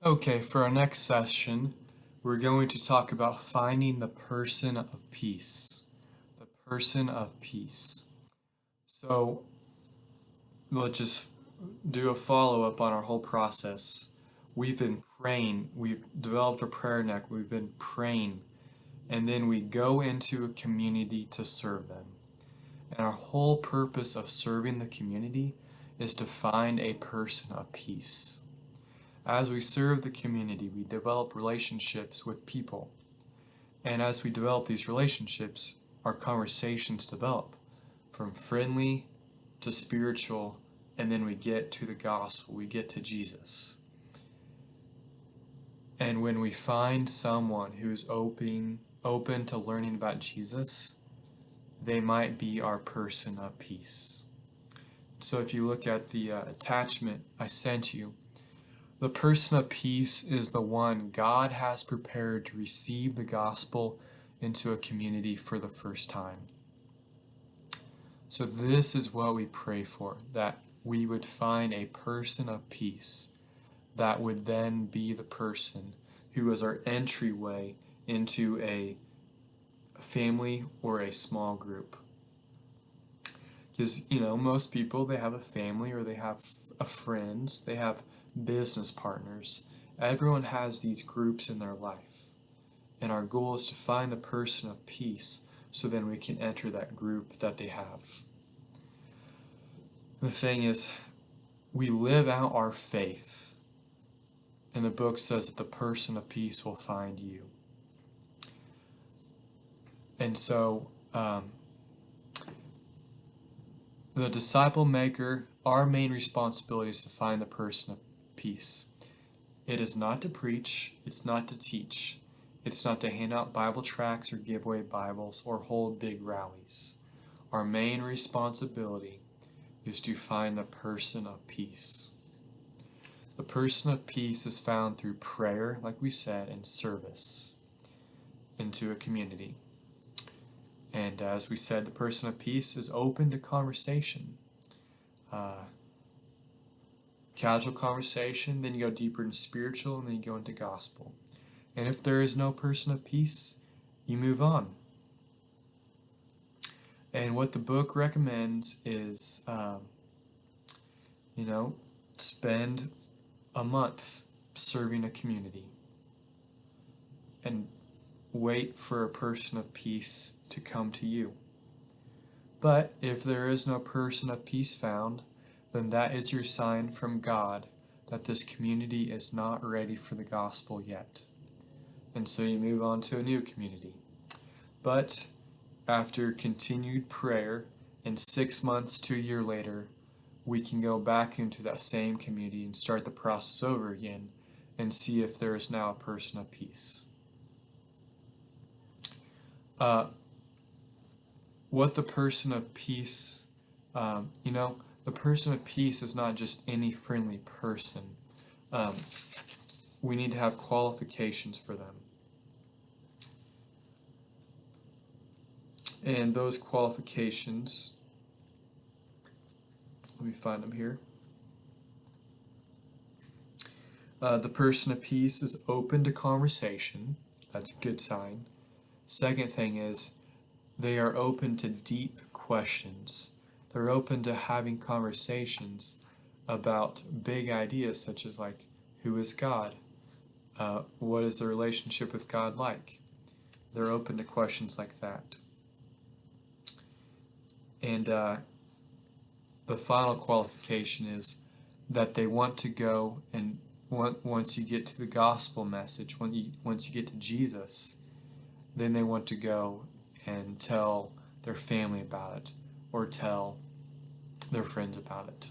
Okay, for our next session, we're going to talk about finding the person of peace. The person of peace. So let's just do a follow-up on our whole process. We've been praying, we've developed a prayer neck, we've been praying, and then we go into a community to serve them. And our whole purpose of serving the community is to find a person of peace. As we serve the community, we develop relationships with people. And as we develop these relationships, our conversations develop from friendly to spiritual, and then we get to the gospel, we get to Jesus. And when we find someone who's open to learning about Jesus, they might be our person of peace. So if you look at the attachment I sent you, the person of peace is the one God has prepared to receive the gospel into a community for the first time. So this is what we pray for, that we would find a person of peace that would then be the person who is our entryway into a family or a small group. Because, most people, they have a family or they have friends, they have business partners. Everyone has these groups in their life. And our goal is to find the person of peace so then we can enter that group that they have. The thing is, we live out our faith. And the book says that the person of peace will find you. And so, the disciple maker, our main responsibility is to find the person of peace. It is not to preach, it's not to teach, it's not to hand out Bible tracts or give away Bibles or hold big rallies. Our main responsibility is to find the person of peace. The person of peace is found through prayer, like we said, and service into a community. And as we said, the person of peace is open to conversation. Casual conversation, then you go deeper into spiritual, and then you go into gospel. And if there is no person of peace, you move on. And what the book recommends is, spend a month serving a community and wait for a person of peace to come to you. But if there is no person of peace found, then that is your sign from God that this community is not ready for the gospel yet. And so you move on to a new community. But after continued prayer, and 6 months to a year later, we can go back into that same community and start the process over again and see if there is now a person of peace. What the person of peace, the person of peace is not just any friendly person. We need to have qualifications for them. And those qualifications, let me find them here. The person of peace is open to conversation. That's a good sign. Second thing is, they are open to deep questions. They're open to having conversations about big ideas such as like, who is God? What is the relationship with God like? They're open to questions like that. And the final qualification is that they want to go and once you get to the gospel message, once you get to Jesus, then they want to go and tell their family about it or tell their friends about it.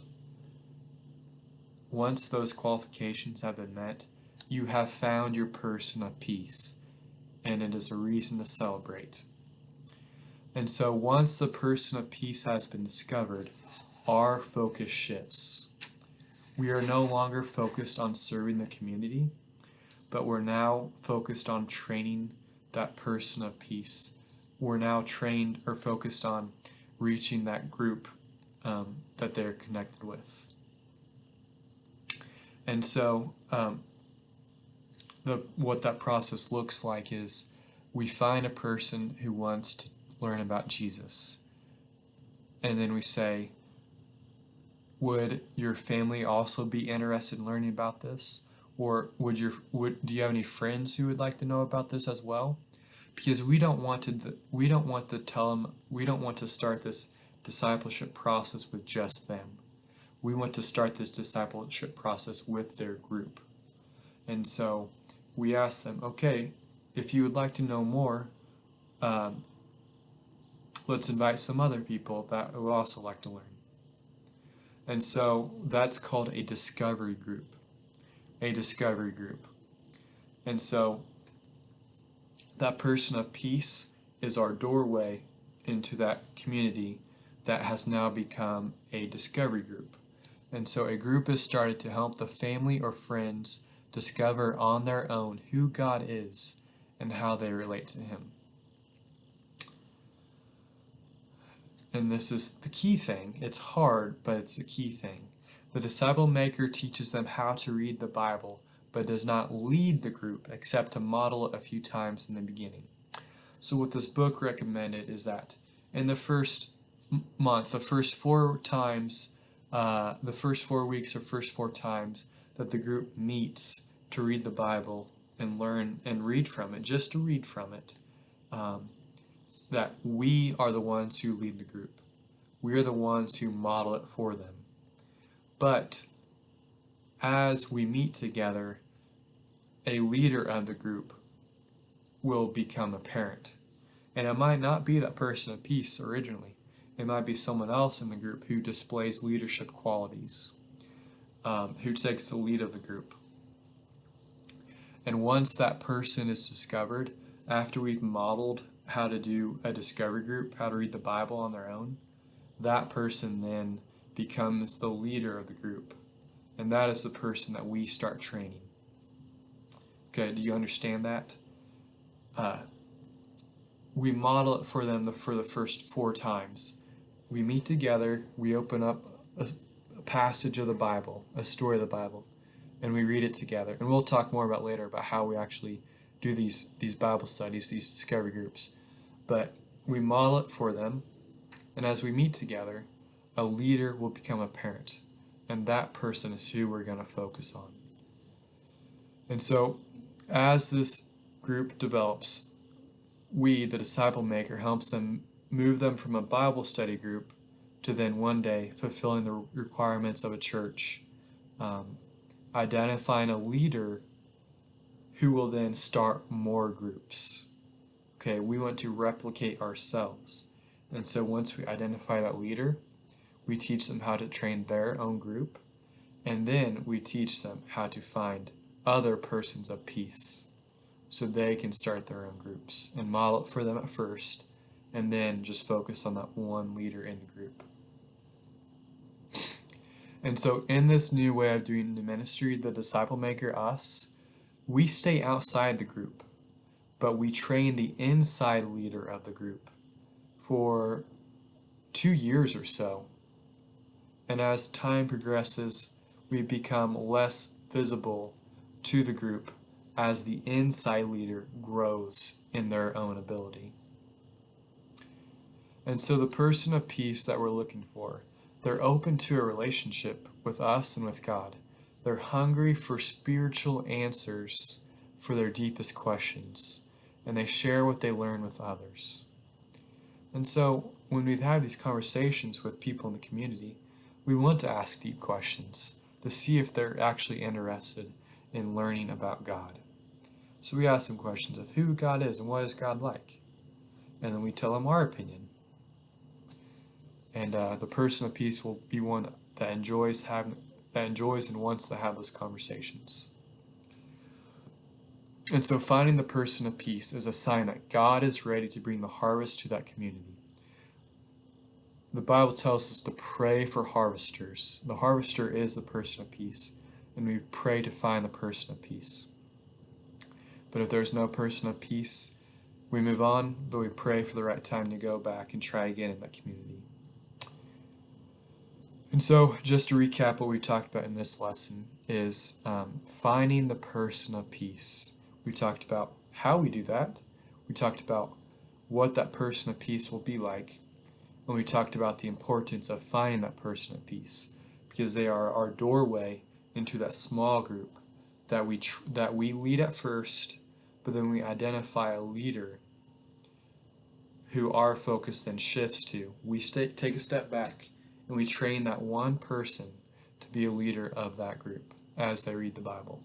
Once those qualifications have been met, you have found your person of peace, and it is a reason to celebrate. And so once the person of peace has been discovered, our focus shifts. We are no longer focused on serving the community, but we're now focused on training that person of peace. We're now trained or focused on reaching that group that they're connected with. And so what that process looks like is we find a person who wants to learn about Jesus, and then we say, would your family also be interested in learning about this? Or do you have any friends who would like to know about this as well? Because we don't want to start this discipleship process with just them. We want to start this discipleship process with their group. And so we ask them, okay, if you would like to know more, let's invite some other people that would also like to learn. And so that's called a discovery group. A discovery group. And so that person of peace is our doorway into that community that has now become a discovery group. And so a group is started to help the family or friends discover on their own who God is and how they relate to Him. And this is the key thing. It's hard, but it's the key thing. The disciple maker teaches them how to read the Bible, but does not lead the group except to model it a few times in the beginning. So what this book recommended is that in the first month, the first 4 times, the first 4 weeks or first 4 times that the group meets to read the Bible and learn and read from it, just to read from it, that we are the ones who lead the group. We are the ones who model it for them. But as we meet together, a leader of the group will become apparent. And it might not be that person of peace originally. It might be someone else in the group who displays leadership qualities, who takes the lead of the group. And once that person is discovered, after we've modeled how to do a discovery group, how to read the Bible on their own, that person then becomes the leader of the group. And that is the person that we start training. Okay, do you understand that? We model it for them for the first 4 times. We meet together, we open up a passage of the Bible, a story of the Bible, and we read it together. And we'll talk more about later about how we actually do these Bible studies, these discovery groups. But we model it for them, and as we meet together, a leader will become apparent, and that person is who we're going to focus on. And so, as this group develops, we, the disciple maker, helps them move them from a Bible study group to then one day fulfilling the requirements of a church, identifying a leader who will then start more groups. Okay, we want to replicate ourselves. And so once we identify that leader, we teach them how to train their own group, and then we teach them how to find other persons of peace so they can start their own groups and model it for them at first, and then just focus on that one leader in the group. And so in this new way of doing the ministry, the disciple maker, us, we stay outside the group, but we train the inside leader of the group for 2 years or so. And as time progresses, we become less visible to the group as the inside leader grows in their own ability. And so the person of peace that we're looking for, they're open to a relationship with us and with God. They're hungry for spiritual answers for their deepest questions, and they share what they learn with others. And so when we have these conversations with people in the community, we want to ask deep questions to see if they're actually interested in learning about God. So we ask them questions of who God is and what is God like. And then we tell them our opinion. And the person of peace will be one that enjoys and wants to have those conversations. And so finding the person of peace is a sign that God is ready to bring the harvest to that community. The Bible tells us to pray for harvesters. The harvester is the person of peace, and we pray to find the person of peace. But if there's no person of peace, we move on, but we pray for the right time to go back and try again in that community. And so, just to recap what we talked about in this lesson, is finding the person of peace. We talked about how we do that. We talked about what that person of peace will be like. And we talked about the importance of finding that person of peace, because they are our doorway into that small group that we lead at first, but then we identify a leader who our focus then shifts to. We take a step back and we train that one person to be a leader of that group as they read the Bible.